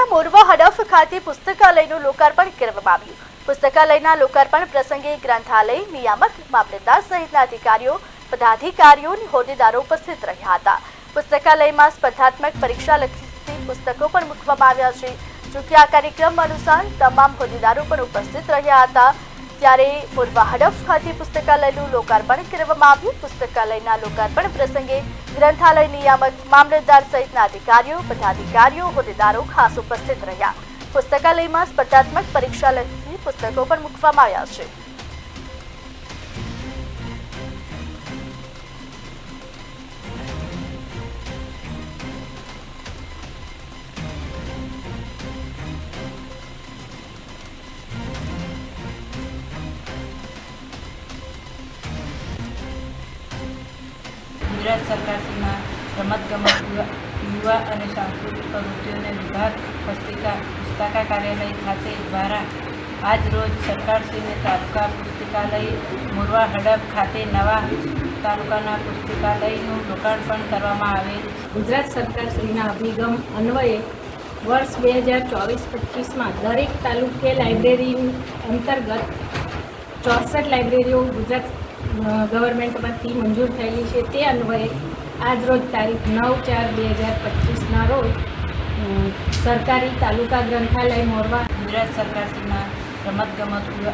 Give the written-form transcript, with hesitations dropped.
તાલુકાના મોરવા હડફ ખાતે પુસ્તકાલયનું લોકાર્પણ કરવામાં આવ્યું। પુસ્તકાલયના લોકાર્પણ પ્રસંગે ગ્રંથાલય નિયામક, મામલતદાર સહિતના અધિકારીઓ, પદાધિકારીઓ અને હોદ્દેદારો ઉપસ્થિત રહ્યા હતા। પુસ્તકાલયમાં સ્પર્ધાત્મક પરીક્ષા લક્ષી પુસ્તકો પણ મૂકવામાં આવ્યા છે। જો કે આ કાર્યક્રમ અનુસાર તમામ હોદ્દેદારો પણ ઉપસ્થિત રહ્યા હતા। ત્યારે મોરવા હડફ ખાતે પુસ્તકાલયનું લોકાર્પણ કરવામાં આવ્યું। પુસ્તકાલયના લોકાર્પણ પ્રસંગે ગ્રંથાલય નિયામક, મામલતદાર સહિતના અધિકારીઓ, પદાધિકારીઓ, હોદ્દેદારો ખાસ ઉપસ્થિત રહ્યા। પુસ્તકાલયમાં સ્પર્ધાત્મક પરીક્ષા લક્ષી પુસ્તકો પણ મૂકવામાં આવ્યા છે। ગુજરાત સરકારશ્રીના રમતગમત, યુવા અને સાંસ્કૃતિક પ્રવૃત્તિઓને વિભાગ પુસ્તકા કાર્યાલય ખાતે દ્વારા આજ રોજ સરકારશ્રીને તાલુકા પુસ્તકાલય મોરવા હડફ ખાતે નવા તાલુકાના પુસ્તકાલયનું લોકાર્પણ કરવામાં આવેલ। ગુજરાત સરકારશ્રીના અભિગમ અન્વયે વર્ષ 2024-25માં દરેક તાલુકે લાઇબ્રેરી અંતર્ગત 64 લાઇબ્રેરીઓ ગુજરાત ગવર્મેન્ટમાંથી મંજૂર થયેલી છે। તે અન્વયે આજરોજ તારીખ 9/4/2025ના રોજ સરકારી તાલુકા ગ્રંથાલય મોરવા ગુજરાત સરકારશ્રીના રમતગમત,